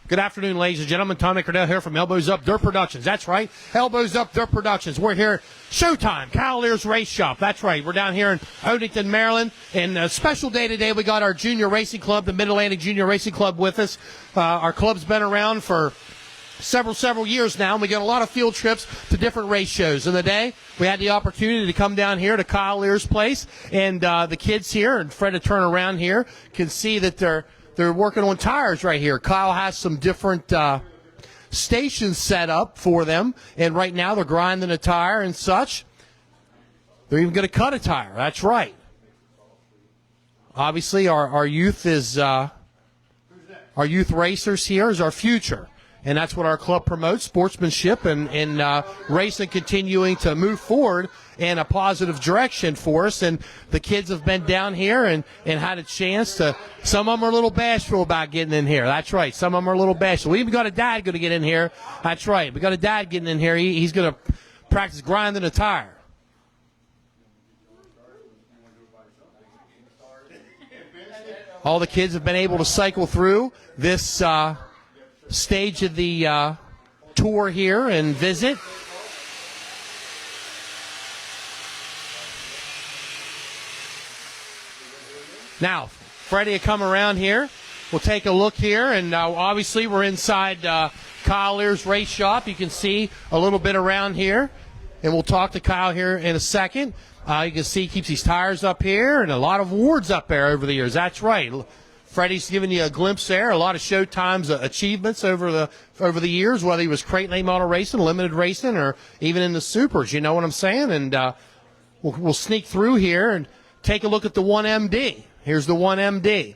Good afternoon, ladies and gentlemen. Tommy Cordell here from Elbows Up Dirt Productions. That's right, Elbows Up Dirt Productions. We're here, Showtime, Kyle Lear's Race Shop. That's right, we're down here in Odenton, Maryland. And a special day today, we got our junior racing club, the Mid-Atlantic Junior Racing Club, with us. Our club's been around for several years now, and we got a lot of field trips to different race shows. And today, we had the opportunity to come down here to Kyle Lear's place, and the kids here, and Fred to turn around here, can see that they're working on tires right here. Kyle has some different stations set up for them, and right now they're grinding a tire and such. They're even going to cut a tire. That's right. Obviously, our youth is our youth racers here is our future. And that's what our club promotes, sportsmanship and racing continuing to move forward in a positive direction for us. And the kids have been down here and had a chance to, some of them are a little bashful about getting in here. That's right. Some of them are a little bashful. We even got a dad going to get in here. That's right. We got a dad getting in here. He's going to practice grinding a tire. All the kids have been able to cycle through this stage of the tour here and visit. Now, Freddie will come around here. We'll take a look here, and obviously we're inside Kyle Lear's Race Shop. You can see a little bit around here, and we'll talk to Kyle here in a second. You can see he keeps these tires up here and a lot of awards up there over the years. That's right. Freddie's giving you a glimpse there. A lot of Showtime's achievements over the years, whether he was crate late model racing, limited racing, or even in the supers. You know what I'm saying? And we'll sneak through here and take a look at the 1MD. Here's the 1MD.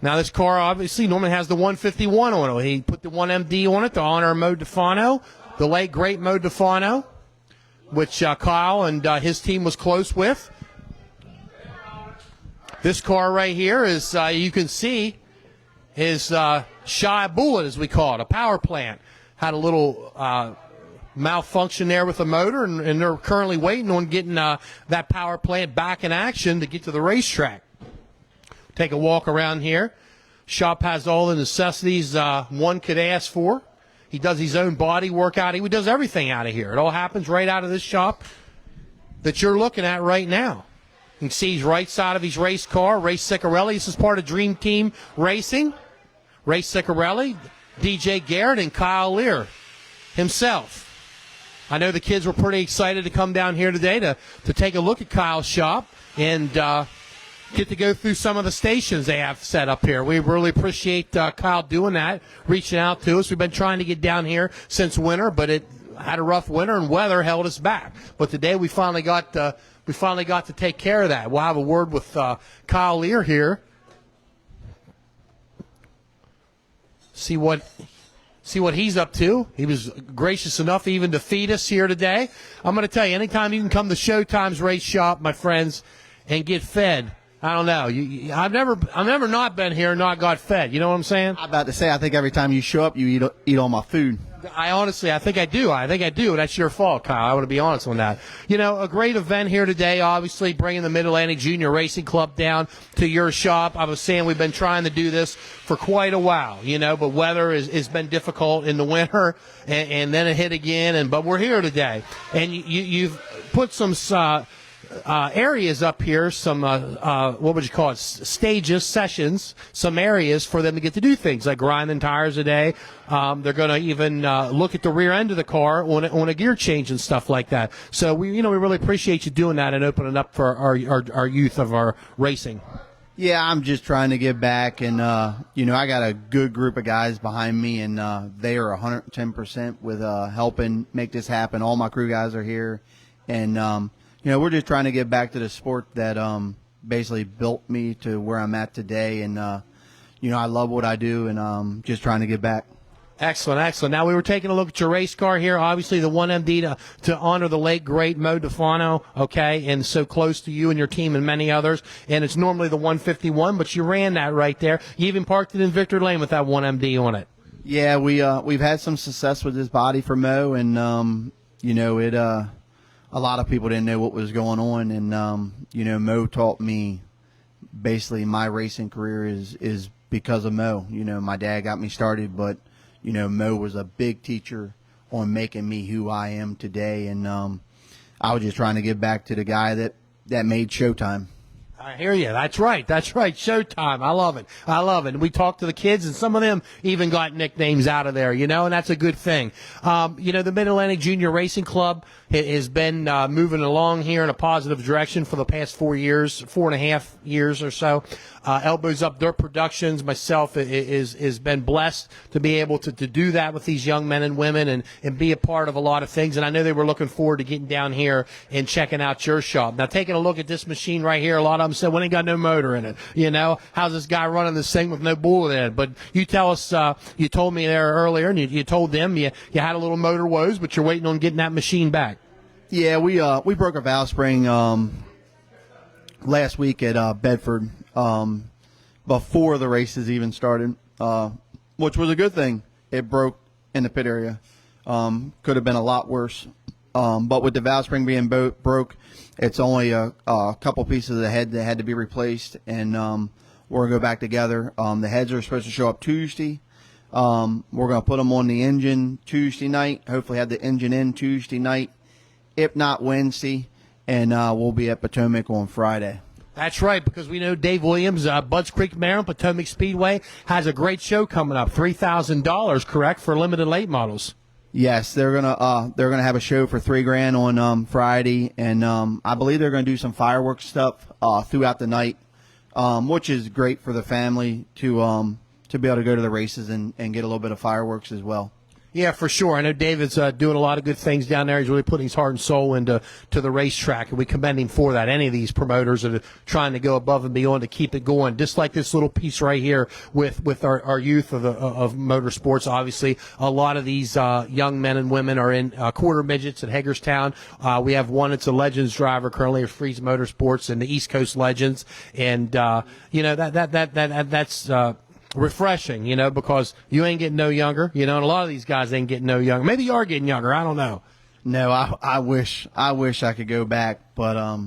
Now this car obviously normally has the 151 on it. He put the 1MD on it to honor Mo DeFano, the late great Mo DeFano, which Kyle and his team was close with. This car right here is, you can see, is Shy Bullet, as we call it, a power plant. Had a little malfunction there with the motor, and they're currently waiting on getting that power plant back in action to get to the racetrack. Take a walk around here. Shop has all the necessities one could ask for. He does his own body workout. He does everything out of here. It all happens right out of this shop that you're looking at right now. You can see he's right side of his race car, Ray Ciccarelli. This is part of Dream Team Racing. Ray Ciccarelli, DJ Garrett, and Kyle Lear himself. I know the kids were pretty excited to come down here today to take a look at Kyle's shop and get to go through some of the stations they have set up here. We really appreciate Kyle doing that, reaching out to us. We've been trying to get down here since winter, but it had a rough winter and weather held us back. But today we finally got to take care of that. We'll have a word with Kyle Lear here. See what he's up to. He was gracious enough even to feed us here today. I'm going to tell you, anytime you can come to Showtime's Race Shop, my friends, and get fed, I don't know. I've never not been here and not got fed. You know what I'm saying? I'm about to say, I think every time you show up, you eat all my food. I think I do. That's your fault, Kyle. I want to be honest on that. You know, a great event here today, obviously, bringing the Mid-Atlantic Junior Racing Club down to your shop. I was saying we've been trying to do this for quite a while, you know, but weather has been difficult in the winter, and then it hit again, but we're here today. And you've put some areas up here, some what would you call it, stages, sessions, some areas for them to get to do things like grinding tires today. They're going to even look at the rear end of the car on a gear change and stuff like that. So we really appreciate you doing that and opening up for our youth of our racing. Yeah, I'm just trying to give back, and I got a good group of guys behind me, and they are 110% with helping make this happen. All my crew guys are here, and we're just trying to get back to the sport that basically built me to where I'm at today. And, I love what I do, and just trying to get back. Excellent. Now, we were taking a look at your race car here. Obviously, the 1MD to honor the late, great Mo DeFano, okay, and so close to you and your team and many others. And it's normally the 151, but you ran that right there. You even parked it in Victor Lane with that 1MD on it. Yeah, we've had some success with this body for Mo, and, a lot of people didn't know what was going on, and Mo taught me basically my racing career is because of Mo. You know, my dad got me started, but you know, Mo was a big teacher on making me who I am today, and I was just trying to give back to the guy that made Showtime. I hear you. That's right. That's right. Showtime. I love it. I love it. And we talked to the kids, and some of them even got nicknames out of there, you know, and that's a good thing. You know, the Mid-Atlantic Junior Racing Club has been moving along here in a positive direction for the past 4.5 years or so. Elbows Up Dirt Productions, myself, has been blessed to be able to do that with these young men and women and be a part of a lot of things. And I know they were looking forward to getting down here and checking out your shop. Now, taking a look at this machine right here, a lot of them said, well, it ain't got no motor in it. You know, how's this guy running this thing with no bullet in it? But you tell us, you told me there earlier, and you told them you had a little motor woes, but you're waiting on getting that machine back. Yeah, we broke a valve spring last week at Bedford before the races even started, which was a good thing. It broke in the pit area. Could have been a lot worse. But with the valve spring being broke, it's only a couple pieces of the head that had to be replaced, and we're going to go back together. The heads are supposed to show up Tuesday. We're going to put them on the engine Tuesday night, hopefully have the engine in Tuesday night, if not Wednesday, and we'll be at Potomac on Friday. That's right, because we know Dave Williams, Budds Creek, Maryland, Potomac Speedway, has a great show coming up. $3,000, correct, for limited late models. Yes, they're gonna have a show for $3,000 on Friday, and I believe they're gonna do some fireworks stuff throughout the night, which is great for the family to be able to go to the races and get a little bit of fireworks as well. Yeah, for sure. I know David's doing a lot of good things down there. He's really putting his heart and soul into the racetrack, and we commend him for that. Any of these promoters that are trying to go above and beyond to keep it going, just like this little piece right here with our youth of motorsports. Obviously, a lot of these young men and women are in quarter midgets at Hagerstown. We have one that's a Legends driver currently at Freeze Motorsports and the East Coast Legends, and you know that's. Refreshing, you know, because you ain't getting no younger, you know, and a lot of these guys ain't getting no younger. Maybe you are getting younger. I don't know. No, I wish I could go back, but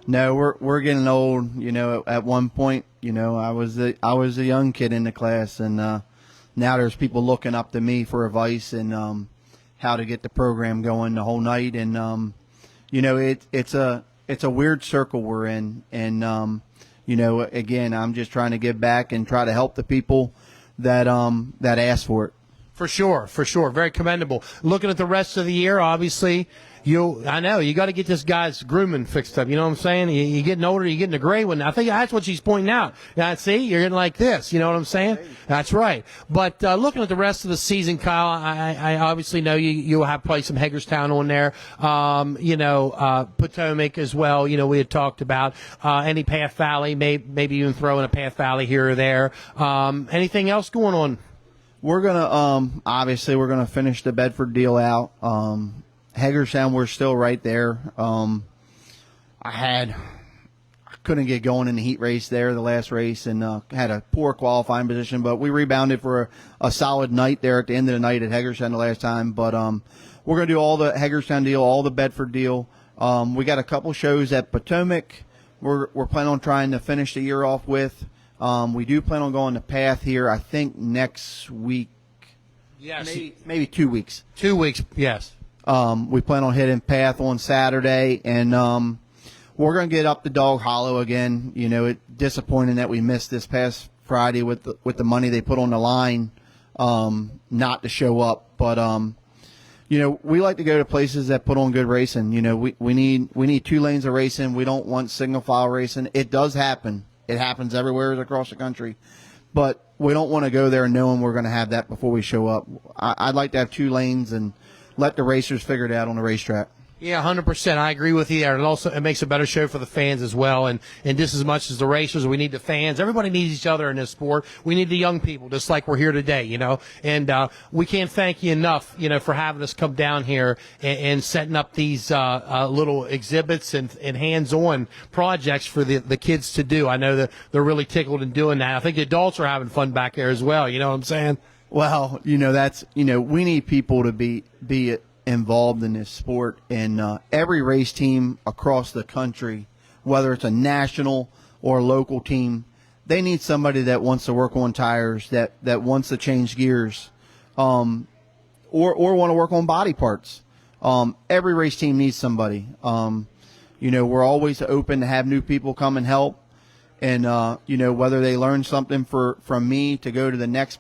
no, we're getting old. You know, at one point, you know, I was a young kid in the class, and now there's people looking up to me for advice and how to get the program going the whole night, and you know, it's a weird circle we're in, and you know, again, I'm just trying to give back and try to help the people that ask for it. For sure. Very commendable. Looking at the rest of the year, obviously, I know you got to get this guy's grooming fixed up. You know what I'm saying? You're getting older, you're getting a gray one. I think that's what she's pointing out. Now, see, you're getting like this. You know what I'm saying? That's right. But looking at the rest of the season, Kyle, I obviously know you'll have probably some Hagerstown on there. You know, Potomac as well. You know, we had talked about any Path Valley, maybe even throw in a Path Valley here or there. Anything else going on? We're gonna obviously we're gonna finish the Bedford deal out. Hagerstown, we're still right there. I couldn't get going in the heat race there, the last race, and had a poor qualifying position, but we rebounded for a solid night there at the end of the night at Hagerstown the last time. But we're going to do all the Hagerstown deal, all the Bedford deal. We got a couple shows at Potomac we're planning on trying to finish the year off with. We do plan on going to Path here, I think, next week. Yes. Maybe 2 weeks. 2 weeks, yes. We plan on hitting Path on Saturday, and we're going to get up to Dog Hollow again. You know, it's disappointing that we missed this past Friday with the money they put on the line not to show up. But, you know, we like to go to places that put on good racing. You know, we need 2 lanes of racing. We don't want single file racing. It does happen. It happens everywhere across the country. But we don't want to go there knowing we're going to have that before we show up. I'd like to have 2 lanes and let the racers figure it out on the racetrack. Yeah, 100%. I agree with you there. And also, it makes a better show for the fans as well. And just as much as the racers, we need the fans. Everybody needs each other in this sport. We need the young people, just like we're here today, you know. And we can't thank you enough, you know, for having us come down here and setting up these little exhibits and hands-on projects for the kids to do. I know that they're really tickled in doing that. I think the adults are having fun back there as well. You know what I'm saying? Well, you know, we need people to be involved in this sport, and every race team across the country, whether it's a national or local team, they need somebody that wants to work on tires, that wants to change gears, or want to work on body parts. Every race team needs somebody. We're always open to have new people come and help. And, whether they learn something from me to go to the next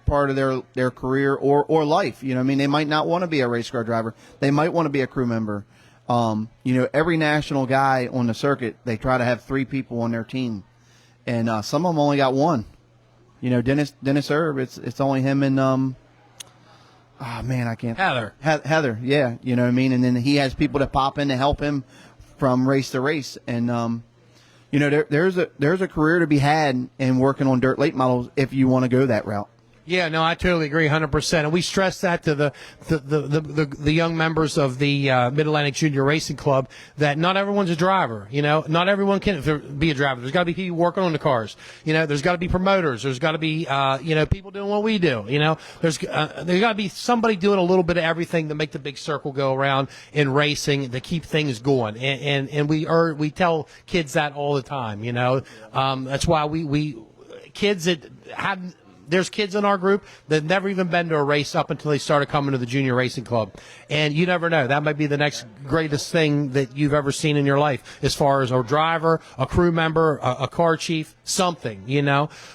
part of their career or life, they might not want to be a race car driver. They might want to be a crew member. Every national guy on the circuit, they try to have 3 people on their team. And, some of them only got 1. Dennis Erb, it's only him and, I can't. Heather, yeah. You know what I mean? And then he has people that pop in to help him from race to race. And, there's a career to be had in working on dirt late models if you want to go that route. Yeah, no, I totally agree, 100%. And we stress that to the young members of the Mid-Atlantic Junior Racing Club that not everyone's a driver. Not everyone can be a driver. There's got to be people working on the cars. There's got to be promoters. There's got to be people doing what we do. There's got to be somebody doing a little bit of everything to make the big circle go around in racing to keep things going. And we tell kids that all the time. That's why we kids that have. There's kids in our group that never even been to a race up until they started coming to the Junior Racing Club. And you never know. That might be the next greatest thing that you've ever seen in your life as far as a driver, a crew member, a car chief, something,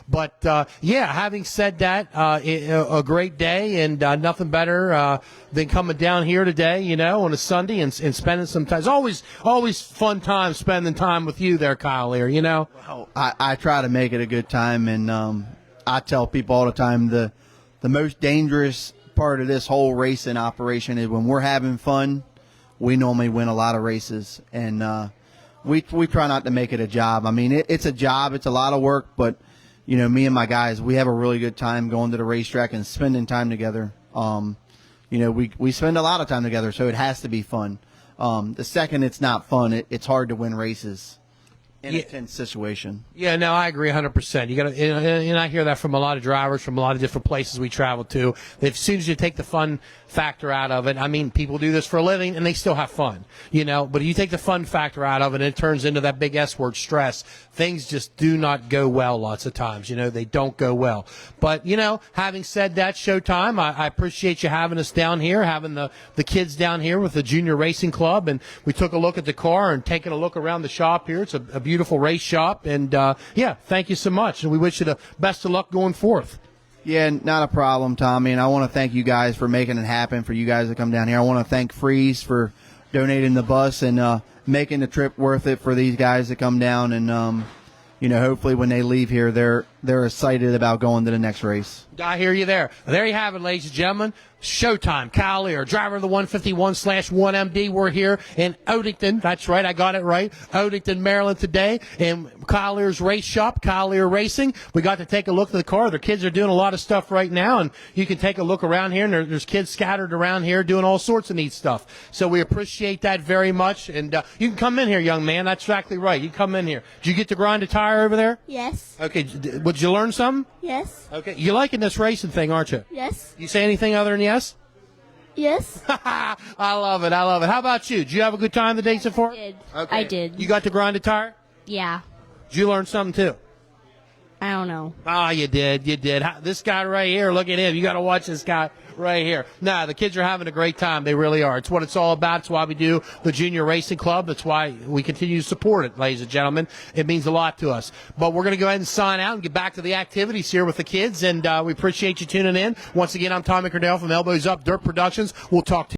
But, having said that, a great day and nothing better than coming down here today, on a Sunday and spending some time. It's always fun time spending time with you there, Kyle Lear, Well, I try to make it a good time, and I tell people all the time the most dangerous part of this whole racing operation is when we're having fun, we normally win a lot of races. And we try not to make it a job. I mean, it's a job. It's a lot of work. But, me and my guys, we have a really good time going to the racetrack and spending time together. We spend a lot of time together, so it has to be fun. The second it's not fun, it's hard to win races. In a tense situation. Yeah, no, I agree 100%. You got to, and I hear that from a lot of drivers from a lot of different places we travel to. That as soon as you take the fun factor out of it, I mean, people do this for a living and they still have fun, But if you take the fun factor out of it, and it turns into that big S word, stress. Things just do not go well lots of times. They don't go well. But having said that, Showtime, I appreciate you having us down here, having the kids down here with the Junior Racing Club, and we took a look at the car and taking a look around the shop here. It's a beautiful race shop, and thank you so much, and we wish you the best of luck going forth. Yeah, not a problem, Tommy, and I want to thank you guys for making it happen, for you guys to come down here. I want to thank Freeze for donating the bus and making the trip worth it for these guys to come down, and hopefully when they leave here, they're excited about going to the next race. I hear you there. There you have it, ladies and gentlemen. Showtime, Kyle Lear, driver of the 151/1MD. We're here in Odenton. That's right, I got it right. Odenton, Maryland today in Kyle Lear's race shop, Kyle Lear Racing. We got to take a look at the car. The kids are doing a lot of stuff right now, and you can take a look around here, and there's kids scattered around here doing all sorts of neat stuff. So we appreciate that very much, and you can come in here, young man. That's exactly right. You come in here. Did you get to grind a tire over there? Yes. Okay, did you learn something? Yes. Okay, you're liking this racing thing, aren't you? Yes. You say anything other than yes? Yes. I love it. How about you? Did you have a good time the day so far? I did. Okay. I did. You got to grind a tire? Yeah. Did you learn something too? I don't know. Oh, you did. This guy right here, look at him. You got to watch this guy right here. Nah, the kids are having a great time. They really are. It's what it's all about. It's why we do the Junior Racing Club. That's why we continue to support it, ladies and gentlemen. It means a lot to us. But we're going to go ahead and sign out and get back to the activities here with the kids, and we appreciate you tuning in. Once again, I'm Tommy Cordell from Elbows Up Dirt Productions. We'll talk to you.